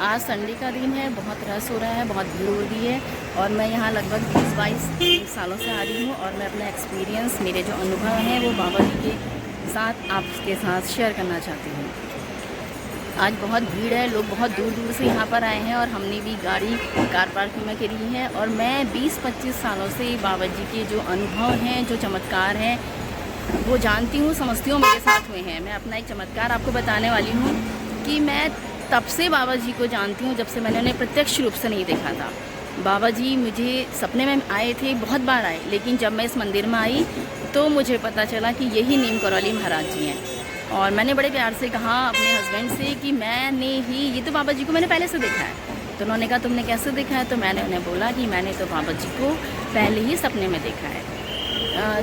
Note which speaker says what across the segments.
Speaker 1: आज संडे का दिन है, बहुत रश हो रहा है, बहुत भीड़ हो रही है और मैं यहाँ लगभग 20-22 सालों से आ रही हूँ और मैं अपना एक्सपीरियंस, मेरे जो अनुभव हैं वो बाबा जी के साथ आपके साथ शेयर करना चाहती हूँ। आज बहुत भीड़ है, लोग बहुत दूर दूर से यहाँ पर आए हैं और हमने भी गाड़ी कार पार्किंग में करी है और मैं 20-25 सालों से बाबा जी के जो अनुभव हैं, जो चमत्कार हैं वो जानती हूँ, समझती हूँ, मेरे साथ हुए हैं। मैं अपना एक चमत्कार आपको बताने वाली हूँ कि मैं तब से बाबा जी को जानती हूँ जब से मैंने उन्हें प्रत्यक्ष रूप से नहीं देखा था। बाबा जी मुझे सपने में आए थे, बहुत बार आए, लेकिन जब मैं इस मंदिर में आई तो मुझे पता चला कि यही नीम करौली महाराज जी हैं। और मैंने बड़े प्यार से कहा अपने हस्बैंड से कि मैंने ही ये तो बाबा जी को मैंने पहले से देखा है। तो उन्होंने कहा तुमने कैसे देखा है? तो मैंने उन्हें बोला कि मैंने तो बाबा जी को पहले ही सपने में देखा है।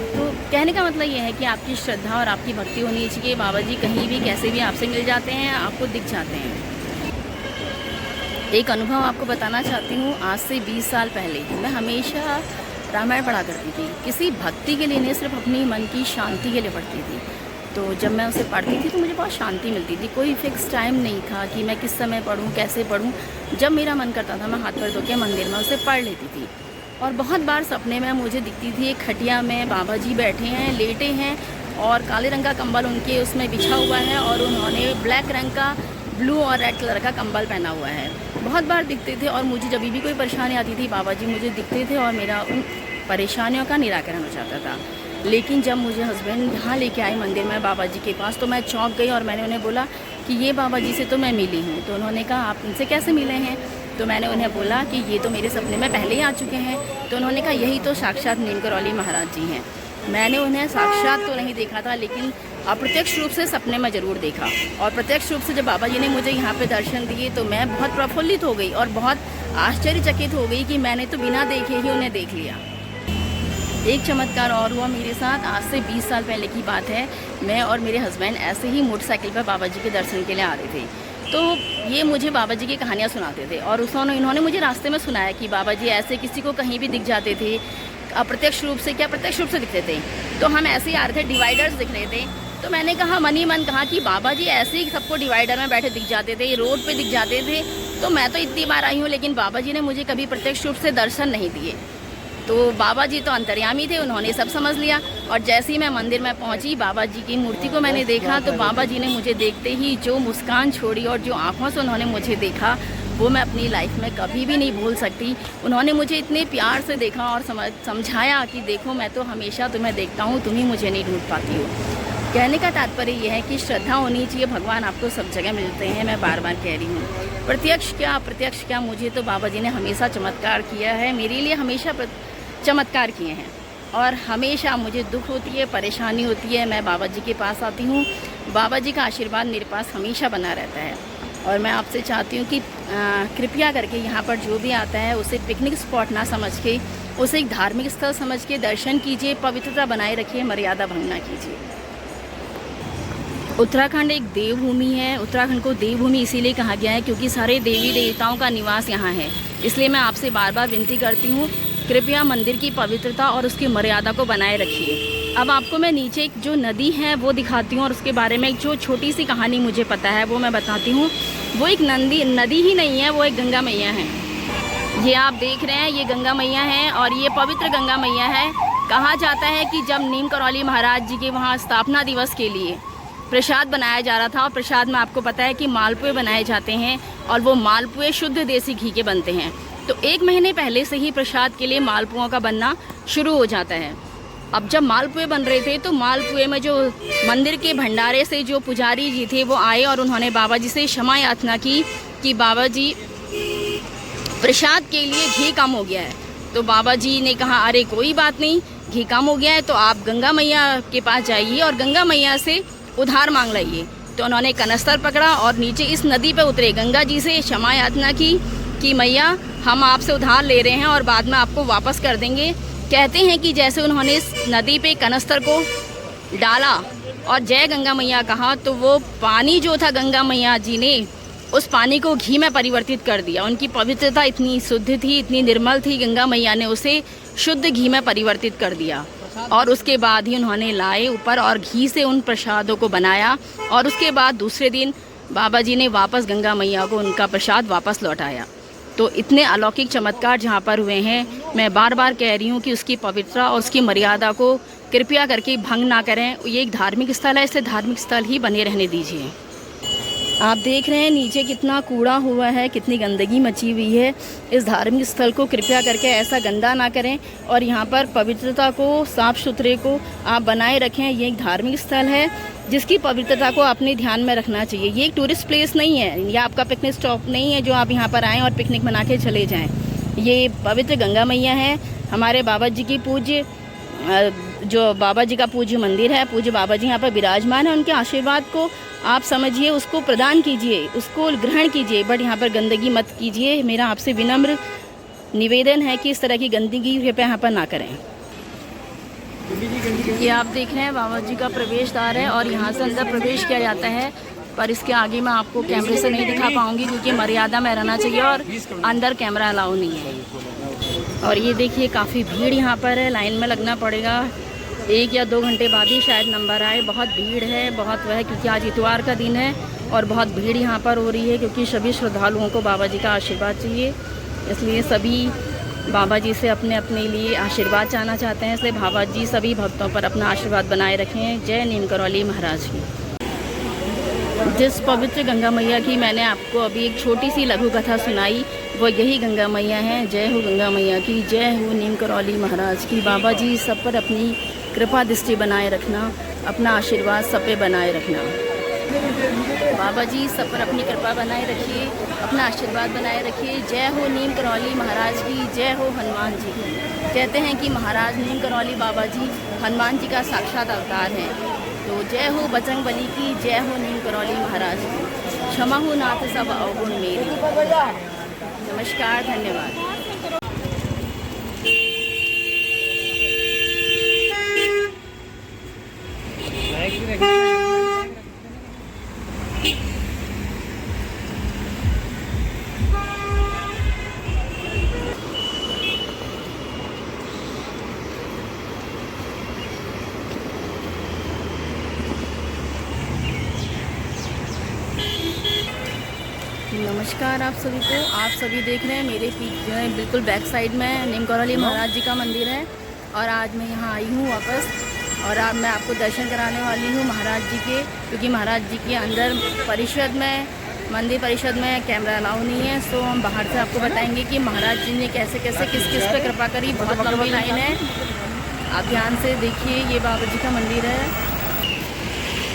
Speaker 1: तो कहने का मतलब ये है कि आपकी श्रद्धा और आपकी भक्ति होनी चाहिए। बाबा जी कहीं भी कैसे भी आपसे मिल जाते हैं, आपको दिख जाते हैं। एक अनुभव आपको बताना चाहती हूँ। आज से 20 साल पहले मैं हमेशा रामायण पढ़ा करती थी, किसी भक्ति के लिए नहीं, सिर्फ अपनी मन की शांति के लिए पढ़ती थी। तो जब मैं उसे पढ़ती थी तो मुझे बहुत शांति मिलती थी। कोई फिक्स टाइम नहीं था कि मैं किस समय पढ़ूँ, कैसे पढ़ूँ। जब मेरा मन करता था मैं हाथ पैर धो के मंदिर में उसे पढ़ लेती थी। और बहुत बार सपने में मुझे दिखती थी एक खटिया में बाबा जी बैठे हैं, लेटे हैं और काले रंग का कंबल उनके उसमें बिछा हुआ है और उन्होंने ब्लैक रंग का, ब्लू और रेड कलर का कंबल पहना हुआ है। बहुत बार दिखते थे और मुझे जब भी कोई परेशानी आती थी बाबा जी मुझे दिखते थे और मेरा उन परेशानियों का निराकरण हो जाता था। लेकिन जब मुझे हस्बैंड यहाँ लेके आए मंदिर में बाबा जी के पास तो मैं चौंक गई और मैंने उन्हें बोला कि ये बाबा जी से तो मैं मिली हूँ। तो उन्होंने कहा आप इनसे कैसे मिले हैं? तो मैंने उन्हें बोला कि ये तो मेरे सपने में पहले ही आ चुके हैं। तो उन्होंने कहा यही तो साक्षात नीम करौली महाराज जी हैं। मैंने उन्हें साक्षात तो नहीं देखा था, लेकिन अप्रत्यक्ष रूप से सपने में ज़रूर देखा। और प्रत्यक्ष रूप से जब बाबा जी ने मुझे यहाँ पे दर्शन दिए तो मैं बहुत प्रफुल्लित हो गई और बहुत आश्चर्यचकित हो गई कि मैंने तो बिना देखे ही उन्हें देख लिया। एक चमत्कार और हुआ मेरे साथ। आज से 20 साल पहले की बात है। मैं और मेरे हस्बैंड ऐसे ही मोटरसाइकिल पर बाबा जी के दर्शन के लिए आ रहे थे। तो ये मुझे बाबा जी की कहानियाँ सुनाते थे और इन्होंने मुझे रास्ते में सुनाया कि बाबा जी ऐसे किसी को कहीं भी दिख जाते थे, अप्रत्यक्ष रूप से, क्या प्रत्यक्ष रूप से दिखते थे। तो हम ऐसे ही आ रहे थे, डिवाइडर्स दिख रहे थे। तो मैंने कहा मन ही मन कहा कि बाबा जी ऐसे ही सबको डिवाइडर में बैठे दिख जाते थे, रोड पे दिख जाते थे। तो मैं तो इतनी बार आई हूँ लेकिन बाबा जी ने मुझे कभी प्रत्यक्ष रूप से दर्शन नहीं दिए। तो बाबा जी तो अंतर्यामी थे, उन्होंने सब समझ लिया। और जैसे ही मैं मंदिर में पहुंची, बाबा जी की मूर्ति को मैंने देखा तो बाबा जी ने मुझे देखते ही जो मुस्कान छोड़ी और जो आंखों से उन्होंने मुझे देखा वो मैं अपनी लाइफ में कभी भी नहीं भूल सकती। उन्होंने मुझे इतने प्यार से देखा और समझाया कि देखो मैं तो हमेशा तुम्हें देखता हूँ, तुम ही मुझे नहीं ढूंढ पाती हो। कहने का तात्पर्य यह है कि श्रद्धा होनी चाहिए। भगवान आपको सब जगह मिलते हैं, मैं बार बार कह रही हूँ। प्रत्यक्ष क्या अप्रत्यक्ष क्या, मुझे तो बाबा जी ने हमेशा चमत्कार किया है, मेरे लिए हमेशा चमत्कार किए हैं। और हमेशा मुझे दुख होती है, परेशानी होती है, मैं बाबा जी के पास आती हूँ। बाबा जी का आशीर्वाद मेरे पास हमेशा बना रहता है। और मैं आपसे चाहती हूँ कि कृपया करके यहाँ पर जो भी आता है उसे पिकनिक स्पॉट ना समझ के, उसे एक धार्मिक स्थल समझ के दर्शन कीजिए, पवित्रता बनाए रखिए, मर्यादा भंग ना कीजिए। उत्तराखंड एक देवभूमि है। उत्तराखंड को देवभूमि इसीलिए कहा गया है क्योंकि सारे देवी देवताओं का निवास यहाँ है। इसलिए मैं आपसे बार बार विनती करती हूँ, कृपया मंदिर की पवित्रता और उसकी मर्यादा को बनाए रखिए। अब आपको मैं नीचे एक जो नदी है वो दिखाती हूँ और उसके बारे में एक जो छोटी सी कहानी मुझे पता है वो मैं बताती हूँ। वो एक नदी ही नहीं है, वो एक गंगा मैया है। ये आप देख रहे हैं, ये गंगा मैया है और ये पवित्र गंगा मैया है। कहा जाता है कि जब नीम करौली महाराज जी के वहाँ स्थापना दिवस के लिए प्रसाद बनाया जा रहा था, और प्रसाद में आपको पता है कि मालपुए बनाए जाते हैं और वो मालपुए शुद्ध देसी घी के बनते हैं। तो 1 महीने पहले से ही प्रसाद के लिए मालपुओं का बनना शुरू हो जाता है। अब जब मालपुए बन रहे थे तो मालपुए में जो मंदिर के भंडारे से जो पुजारी जी थे वो आए और उन्होंने बाबा जी से क्षमा याचना की कि बाबा जी प्रसाद के लिए घी कम हो गया है। तो बाबा जी ने कहा अरे कोई बात नहीं, घी कम हो गया है तो आप गंगा मैया के पास जाइए और गंगा मैया से उधार मांग लाइए। तो उन्होंने कनस्तर पकड़ा और नीचे इस नदी पे उतरे, गंगा जी से क्षमा याचना की कि मैया हम आपसे उधार ले रहे हैं और बाद में आपको वापस कर देंगे। कहते हैं कि जैसे उन्होंने इस नदी पे कनस्तर को डाला और जय गंगा मैया कहा तो वो पानी जो था गंगा मैया जी ने उस पानी को घी में परिवर्तित कर दिया। उनकी पवित्रता इतनी शुद्ध थी, इतनी निर्मल थी, गंगा मैया ने उसे शुद्ध घी में परिवर्तित कर दिया। और उसके बाद ही उन्होंने लाए ऊपर और घी से उन प्रसादों को बनाया और उसके बाद दूसरे दिन बाबा जी ने वापस गंगा मैया को उनका प्रसाद वापस लौटाया। तो इतने अलौकिक चमत्कार जहाँ पर हुए हैं, मैं बार बार कह रही हूँ कि उसकी पवित्रता और उसकी मर्यादा को कृपया करके भंग ना करें। ये एक धार्मिक स्थल है, इसे धार्मिक स्थल ही बने रहने दीजिए। आप देख रहे हैं नीचे कितना कूड़ा हुआ है, कितनी गंदगी मची हुई है। इस धार्मिक स्थल को कृपया करके ऐसा गंदा ना करें और यहाँ पर पवित्रता को, साफ़ सुथरे को आप बनाए रखें। ये एक धार्मिक स्थल है जिसकी पवित्रता को अपने ध्यान में रखना चाहिए। ये एक टूरिस्ट प्लेस नहीं है, या आपका पिकनिक स्टॉप नहीं है जो आप यहाँ पर आएँ और पिकनिक मना के चले जाएँ। ये पवित्र गंगा मैया है, हमारे बाबा जी की पूज्य, जो बाबा जी का पूज्य मंदिर है, पूज्य बाबा जी यहाँ पर विराजमान है। उनके आशीर्वाद को आप समझिए, उसको प्रदान कीजिए, उसको ग्रहण कीजिए, बट यहाँ पर गंदगी मत कीजिए। मेरा आपसे विनम्र निवेदन है कि इस तरह की गंदगी कृपया यहाँ पर ना करें। ये आप देख रहे हैं बाबा जी का प्रवेश द्वार है और यहाँ से अंदर प्रवेश किया जाता है, पर इसके आगे मैं आपको कैमरे से नहीं दिखा पाऊँगी क्योंकि मर्यादा में रहना चाहिए और अंदर कैमरा अलाउ नहीं है। और ये देखिए काफ़ी भीड़ यहाँ पर है, लाइन में लगना पड़ेगा। 1 या 2 घंटे बाद ही शायद नंबर आए। बहुत भीड़ है, बहुत वह, क्योंकि आज इतवार का दिन है और बहुत भीड़ यहाँ पर हो रही है क्योंकि सभी श्रद्धालुओं को बाबा जी का आशीर्वाद चाहिए। इसलिए सभी बाबा जी से अपने अपने लिए आशीर्वाद चाहना चाहते हैं। इसलिए बाबा जी सभी भक्तों पर अपना आशीर्वाद बनाए रखें। जय नीम करौली महाराज की। जिस पवित्र गंगा मैया की मैंने आपको अभी एक छोटी सी लघु कथा सुनाई, वो यही गंगा मैया है। जय हो गंगा मैया की, जय हो नीम करौली महाराज की। बाबा जी सब पर अपनी कृपा दृष्टि बनाए रखना, अपना आशीर्वाद सब पे बनाए रखना। बाबा जी सब पर अपनी कृपा बनाए रखिए, अपना आशीर्वाद बनाए रखिए। जय हो नीम करौली महाराज की, जय हो हनुमान जी की। कहते हैं कि महाराज नीम करौली बाबा जी हनुमान जी का साक्षात अवतार है। तो जय हो बजरंग बली की, जय हो नीम करौली महाराज की। क्षमा हो नाथ सब अवगुण मेरी। नमस्कार, धन्यवाद। नमस्कार आप सभी को। आप सभी देख रहे हैं मेरे पीछे बिल्कुल बैक साइड में नीम करौली महाराज जी का मंदिर है और आज मैं यहाँ आई हूँ वापस, और अब मैं आपको दर्शन कराने वाली हूँ महाराज जी के, क्योंकि महाराज जी के अंदर परिषद में, मंदिर परिषद में कैमरा अलाउ नहीं है। सो हम बाहर से आपको बताएंगे कि महाराज जी ने कैसे कैसे किस किस पे कृपा करी। बहुत लंबी लाइन है, आप ध्यान से देखिए। ये बाबा जी का मंदिर है।